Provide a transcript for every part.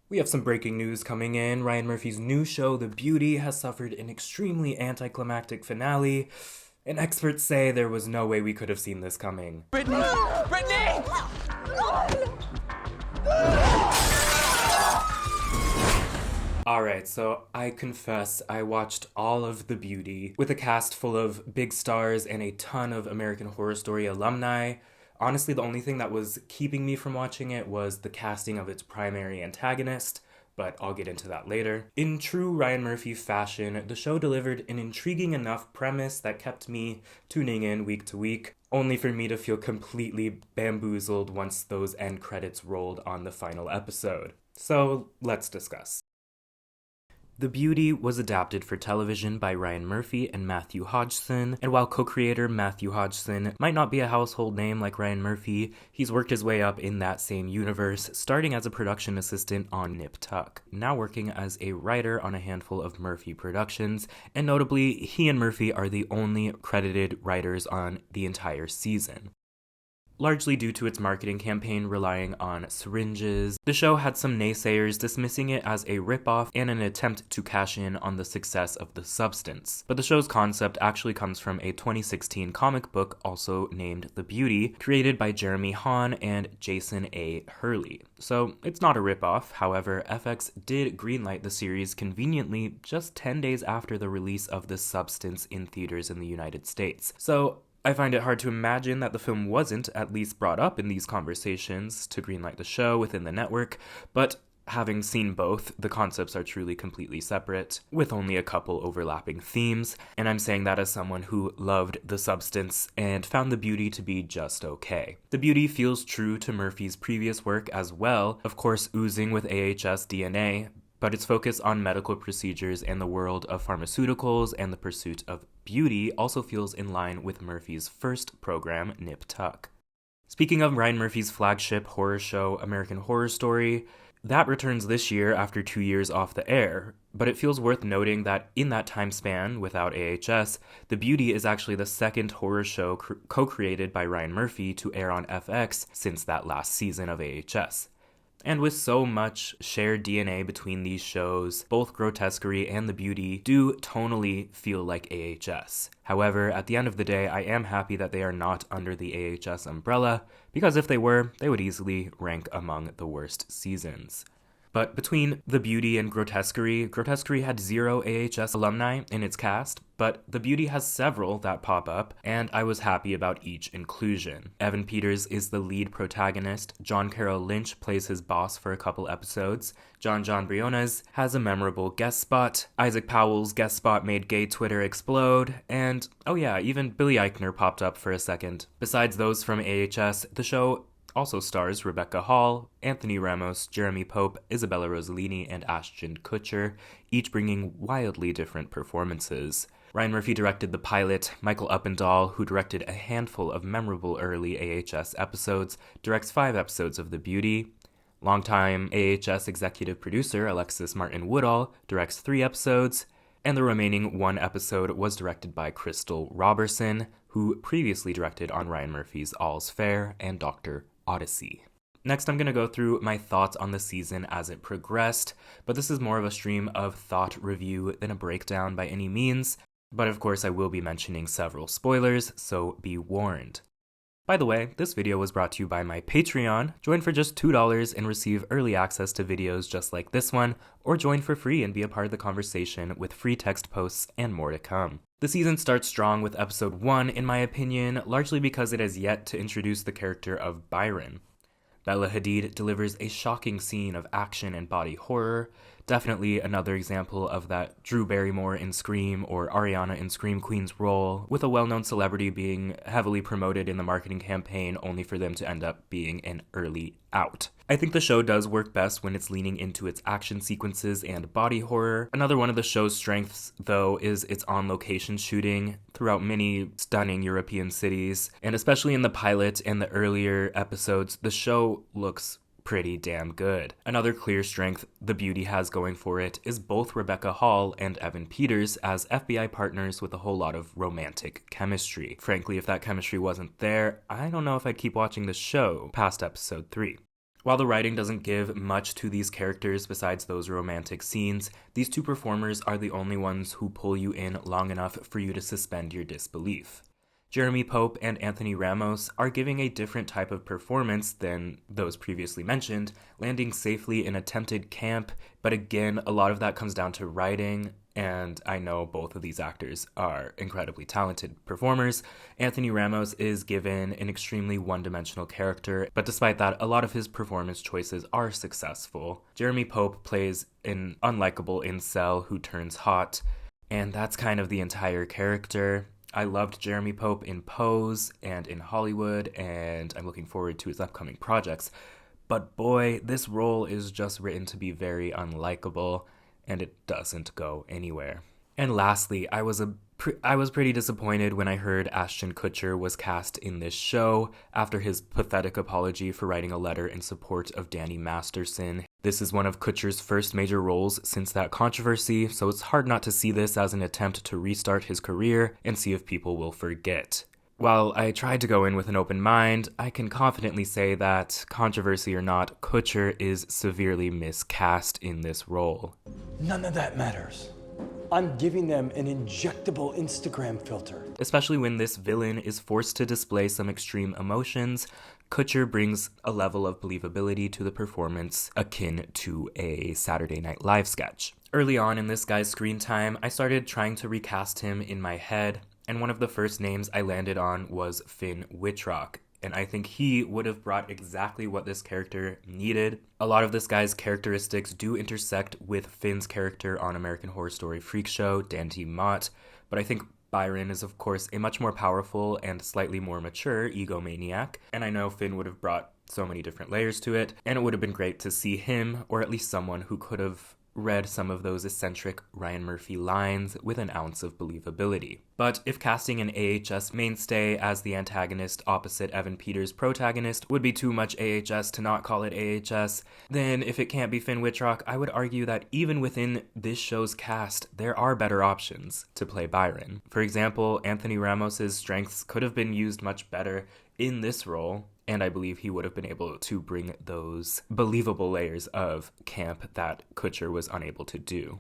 We have some breaking news coming in. Ryan Murphy's new show, The Beauty, has suffered an extremely anticlimactic finale, and experts say there was no way we could have seen this coming. Brittany! Brittany! Alright, so I confess I watched all of The Beauty with a cast full of big stars and a ton of American Horror Story alumni. Honestly, the only thing that was keeping me from watching it was the casting of its primary antagonist, but I'll get into that later. In true Ryan Murphy fashion, the show delivered an intriguing enough premise that kept me tuning in week to week, only for me to feel completely bamboozled once those end credits rolled on the final episode. So, let's discuss. The Beauty was adapted for television by Ryan Murphy and Matthew Hodgson, and while co-creator Matthew Hodgson might not be a household name like Ryan Murphy, he's worked his way up in that same universe, starting as a production assistant on Nip Tuck, now working as a writer on a handful of Murphy productions, and notably, he and Murphy are the only credited writers on the entire season. Largely due to its marketing campaign relying on syringes, the show had some naysayers dismissing it as a ripoff and an attempt to cash in on the success of the substance. But the show's concept actually comes from a 2016 comic book also named The Beauty, created by Jeremy Hahn and Jason A. Hurley. So it's not a ripoff, however, FX did greenlight the series conveniently just 10 days after the release of the substance in theaters in the United States. So I find it hard to imagine that the film wasn't at least brought up in these conversations to greenlight the show within the network, but having seen both, the concepts are truly completely separate, with only a couple overlapping themes, and I'm saying that as someone who loved The Substance and found The Beauty to be just okay. The Beauty feels true to Murphy's previous work as well, of course oozing with AHS DNA, but its focus on medical procedures and the world of pharmaceuticals and the pursuit of beauty also feels in line with Murphy's first program, Nip Tuck. Speaking of Ryan Murphy's flagship horror show, American Horror Story, that returns this year after 2 years off the air, but it feels worth noting that in that time span, without AHS, The Beauty is actually the second horror show co-created by Ryan Murphy to air on FX since that last season of AHS. And with so much shared DNA between these shows, both Grotesquerie and The Beauty do tonally feel like AHS. However, at the end of the day, I am happy that they are not under the AHS umbrella, because if they were, they would easily rank among the worst seasons. But between The Beauty and Grotesquerie, Grotesquerie had 0 AHS alumni in its cast, but The Beauty has several that pop up, and I was happy about each inclusion. Evan Peters is the lead protagonist, John Carroll Lynch plays his boss for a couple episodes, John Briones has a memorable guest spot, Isaac Powell's guest spot made gay Twitter explode, and oh yeah, even Billy Eichner popped up for a second. Besides those from AHS, the show also stars Rebecca Hall, Anthony Ramos, Jeremy Pope, Isabella Rossellini, and Ashton Kutcher, each bringing wildly different performances. Ryan Murphy directed the pilot. Michael Uppendahl, who directed a handful of memorable early AHS episodes, directs 5 episodes of The Beauty. Longtime AHS executive producer Alexis Martin Woodall directs 3 episodes, and the remaining 1 episode was directed by Crystal Robertson, who previously directed on Ryan Murphy's All's Fair and Dr. Odyssey. Next, I'm going to go through my thoughts on the season as it progressed, but this is more of a stream of thought review than a breakdown by any means, but of course I will be mentioning several spoilers, so be warned. By the way, this video was brought to you by my Patreon. Join for just $2 and receive early access to videos just like this one, or join for free and be a part of the conversation with free text posts and more to come. The season starts strong with episode 1, in my opinion, largely because it has yet to introduce the character of Byron. Bella Hadid delivers a shocking scene of action and body horror, definitely another example of that Drew Barrymore in Scream or Ariana in Scream Queen's role, with a well-known celebrity being heavily promoted in the marketing campaign only for them to end up being an early out. I think the show does work best when it's leaning into its action sequences and body horror. Another one of the show's strengths, though, is its on-location shooting throughout many stunning European cities, and especially in the pilot and the earlier episodes, the show looks pretty damn good. Another clear strength The Beauty has going for it is both Rebecca Hall and Evan Peters as FBI partners with a whole lot of romantic chemistry. Frankly, if that chemistry wasn't there, I don't know if I'd keep watching the show past episode 3. While the writing doesn't give much to these characters besides those romantic scenes, these two performers are the only ones who pull you in long enough for you to suspend your disbelief. Jeremy Pope and Anthony Ramos are giving a different type of performance than those previously mentioned, landing safely in attempted camp, but again, a lot of that comes down to writing, and I know both of these actors are incredibly talented performers. Anthony Ramos is given an extremely one-dimensional character, but despite that, a lot of his performance choices are successful. Jeremy Pope plays an unlikable incel who turns hot, and that's kind of the entire character. I loved Jeremy Pope in Pose and in Hollywood, and I'm looking forward to his upcoming projects. But boy, this role is just written to be very unlikable, and it doesn't go anywhere. And lastly, I was pretty disappointed when I heard Ashton Kutcher was cast in this show after his pathetic apology for writing a letter in support of Danny Masterson. This is one of Kutcher's first major roles since that controversy, so it's hard not to see this as an attempt to restart his career and see if people will forget. While I tried to go in with an open mind, I can confidently say that, controversy or not, Kutcher is severely miscast in this role. None of that matters. I'm giving them an injectable Instagram filter. Especially when this villain is forced to display some extreme emotions, Kutcher brings a level of believability to the performance akin to a Saturday Night Live sketch. Early on in this guy's screen time, I started trying to recast him in my head, and one of the first names I landed on was Finn Wittrock. And I think he would have brought exactly what this character needed. A lot of this guy's characteristics do intersect with Finn's character on American Horror Story Freak Show, Dante Mott, but I think Byron is, of course, a much more powerful and slightly more mature egomaniac, and I know Finn would have brought so many different layers to it, and it would have been great to see him, or at least someone who could have read some of those eccentric Ryan Murphy lines with an ounce of believability. But if casting an AHS mainstay as the antagonist opposite Evan Peters' protagonist would be too much AHS to not call it AHS, then if it can't be Finn Wittrock, I would argue that even within this show's cast, there are better options to play Byron. For example, Anthony Ramos' strengths could have been used much better in this role, and I believe he would have been able to bring those believable layers of camp that Kutcher was unable to do.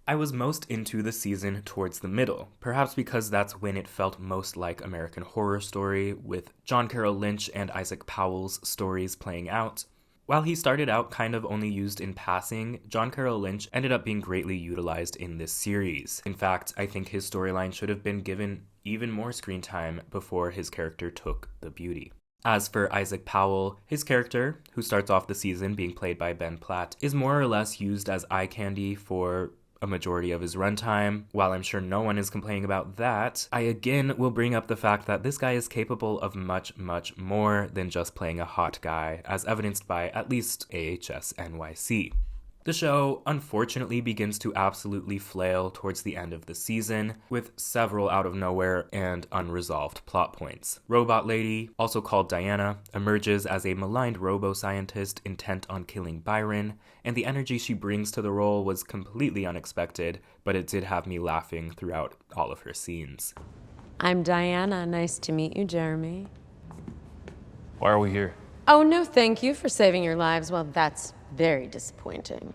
I was most into the season towards the middle, perhaps because that's when it felt most like American Horror Story, with John Carroll Lynch and Isaac Powell's stories playing out. While he started out kind of only used in passing, John Carroll Lynch ended up being greatly utilized in this series. In fact, I think his storyline should have been given even more screen time before his character took the beauty. As for Isaac Powell, his character, who starts off the season being played by Ben Platt, is more or less used as eye candy for a majority of his runtime. While I'm sure no one is complaining about that, I again will bring up the fact that this guy is capable of much, much more than just playing a hot guy, as evidenced by at least AHS NYC. The show, unfortunately, begins to absolutely flail towards the end of the season, with several out-of-nowhere and unresolved plot points. Robot Lady, also called Diana, emerges as a maligned robo-scientist intent on killing Byron, and the energy she brings to the role was completely unexpected, but it did have me laughing throughout all of her scenes. I'm Diana. Nice to meet you, Jeremy. Why are we here? Oh, no, thank you for saving your lives. Well, that's very disappointing.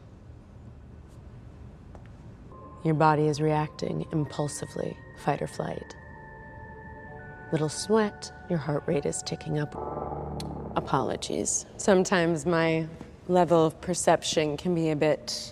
Your body is reacting impulsively, fight or flight. Little sweat, your heart rate is ticking up. Apologies. Sometimes my level of perception can be a bit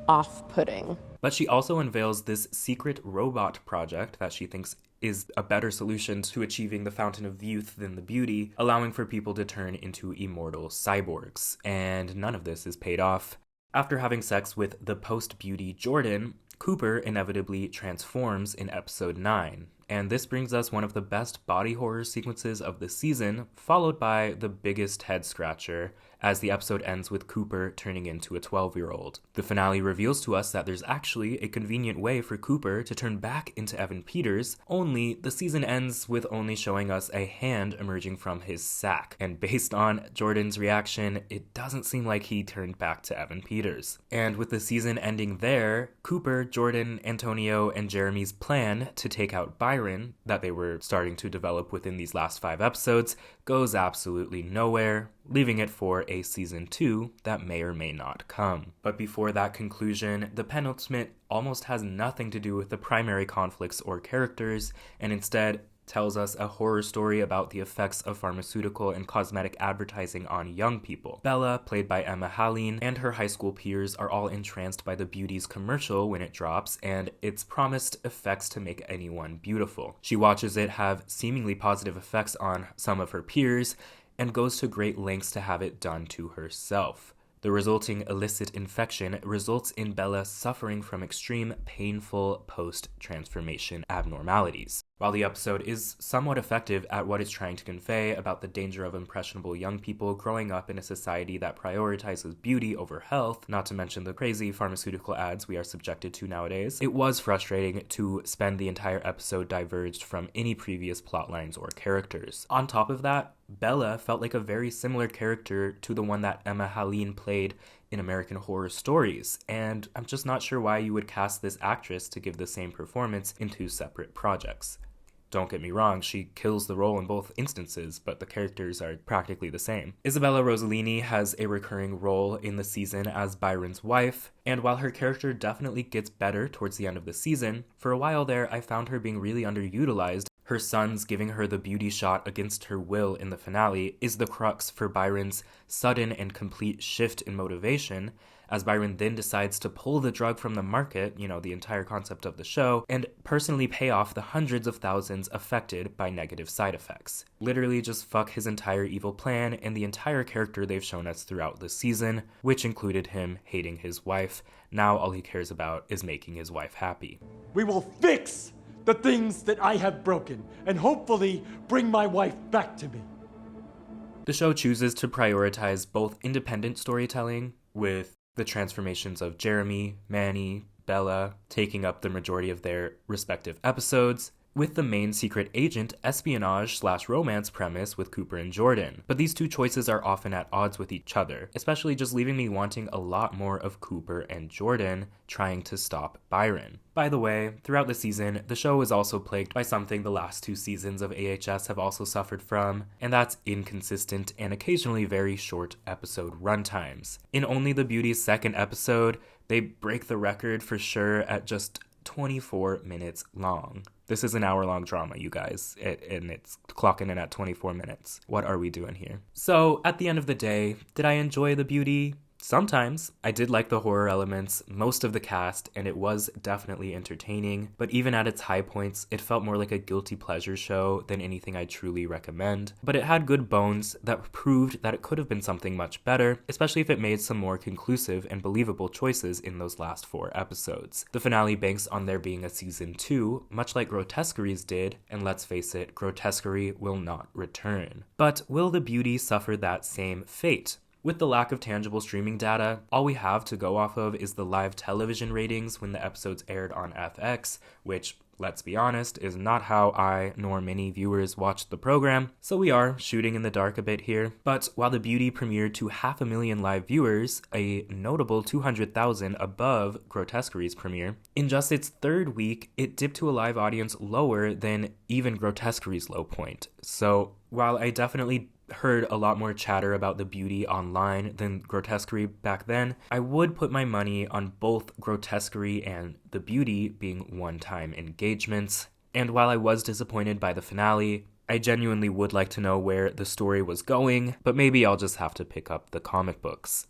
off-putting. But she also unveils this secret robot project that she thinks is a better solution to achieving the fountain of youth than the beauty, allowing for people to turn into immortal cyborgs. And none of this is paid off. After having sex with the post-beauty Jordan, Cooper inevitably transforms in episode 9. And this brings us one of the best body horror sequences of the season, followed by the biggest head scratcher, as the episode ends with Cooper turning into a 12-year-old. The finale reveals to us that there's actually a convenient way for Cooper to turn back into Evan Peters, only the season ends with only showing us a hand emerging from his sack. And based on Jordan's reaction, it doesn't seem like he turned back to Evan Peters. And with the season ending there, Cooper, Jordan, Antonio, and Jeremy's plan to take out Byron Byron that they were starting to develop within these last 5 episodes goes absolutely nowhere, leaving it for a season 2 that may or may not come. But before that conclusion, the penultimate almost has nothing to do with the primary conflicts or characters, and instead tells us a horror story about the effects of pharmaceutical and cosmetic advertising on young people. Bella, played by Emma Haleen, and her high school peers are all entranced by the Beauty's commercial when it drops and its promised effects to make anyone beautiful. She watches it have seemingly positive effects on some of her peers and goes to great lengths to have it done to herself. The resulting illicit infection results in Bella suffering from extreme, painful post-transformation abnormalities. While the episode is somewhat effective at what it's trying to convey about the danger of impressionable young people growing up in a society that prioritizes beauty over health, not to mention the crazy pharmaceutical ads we are subjected to nowadays, it was frustrating to spend the entire episode diverged from any previous plot lines or characters. On top of that, Bella felt like a very similar character to the one that Emma Haleen played in American Horror Stories, and I'm just not sure why you would cast this actress to give the same performance in 2 separate projects. Don't get me wrong, she kills the role in both instances, but the characters are practically the same. Isabella Rossellini has a recurring role in the season as Byron's wife, and while her character definitely gets better towards the end of the season, for a while there I found her being really underutilized. Her sons giving her the beauty shot against her will in the finale is the crux for Byron's sudden and complete shift in motivation, as Byron then decides to pull the drug from the market, the entire concept of the show, and personally pay off the hundreds of thousands affected by negative side effects. Literally just fuck his entire evil plan and the entire character they've shown us throughout the season, which included him hating his wife. Now all he cares about is making his wife happy. We will fix the things that I have broken and hopefully bring my wife back to me. The show chooses to prioritize both independent storytelling, with the transformations of Jeremy, Manny, Bella taking up the majority of their respective episodes, with the main secret agent espionage/romance premise with Cooper and Jordan. But these 2 choices are often at odds with each other, especially just leaving me wanting a lot more of Cooper and Jordan trying to stop Byron. By the way, throughout the season, the show is also plagued by something the last 2 seasons of AHS have also suffered from, and that's inconsistent and occasionally very short episode runtimes. In only the Beauty's 2nd episode, they break the record for sure at just 24 minutes long. This is an hour-long drama, you guys, and it's clocking in at 24 minutes. What are we doing here? So, at the end of the day, did I enjoy The Beauty? Sometimes. I did like the horror elements, most of the cast, and it was definitely entertaining, but even at its high points, it felt more like a guilty pleasure show than anything I truly recommend. But it had good bones that proved that it could have been something much better, especially if it made some more conclusive and believable choices in those last 4 episodes. The finale banks on there being a season 2, much like Grotesqueries did, and let's face it, Grotesquerie will not return. But will The Beauty suffer that same fate? With the lack of tangible streaming data, all we have to go off of is the live television ratings when the episodes aired on FX, which, let's be honest, is not how I nor many viewers watched the program, so we are shooting in the dark a bit here. But while The Beauty premiered to 500,000 live viewers, a notable 200,000 above Grotesqueries' premiere, in just its 3rd week, it dipped to a live audience lower than even Grotesqueries' low point. So while I definitely heard a lot more chatter about The Beauty online than Grotesquerie back then, I would put my money on both Grotesquerie and The Beauty being one-time engagements. And while I was disappointed by the finale, I genuinely would like to know where the story was going, but maybe I'll just have to pick up the comic books.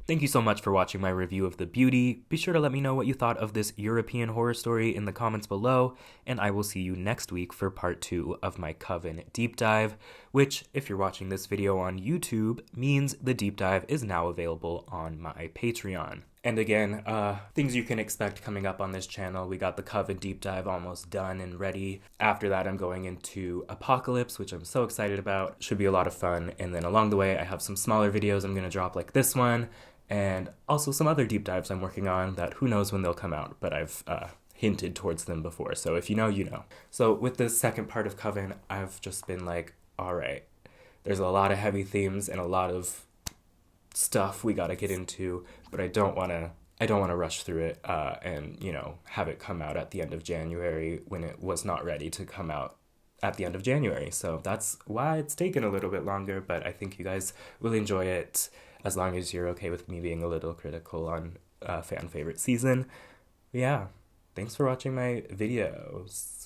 Thank you so much for watching my review of The Beauty. Be sure to let me know what you thought of this European horror story in the comments below, and I will see you next week for part 2 of my Coven deep dive, which, if you're watching this video on YouTube, means the deep dive is now available on my Patreon. And again, things you can expect coming up on this channel. We got the Coven deep dive almost done and ready. After that, I'm going into Apocalypse, which I'm so excited about. Should be a lot of fun. And then along the way, I have some smaller videos I'm gonna drop like this one, and also some other deep dives I'm working on that who knows when they'll come out, but I've hinted towards them before. So if you know, you know. So with the second part of Coven, I've just been like, all right, there's a lot of heavy themes and a lot of stuff we gotta get into, but I don't want to I don't want to rush through it and, you know, have it come out at the end of January when it was not ready to come out at the end of January. So that's why it's taken a little bit longer, but I think you guys will enjoy it as long as you're okay with me being a little critical on fan favorite season. Yeah, thanks for watching my videos.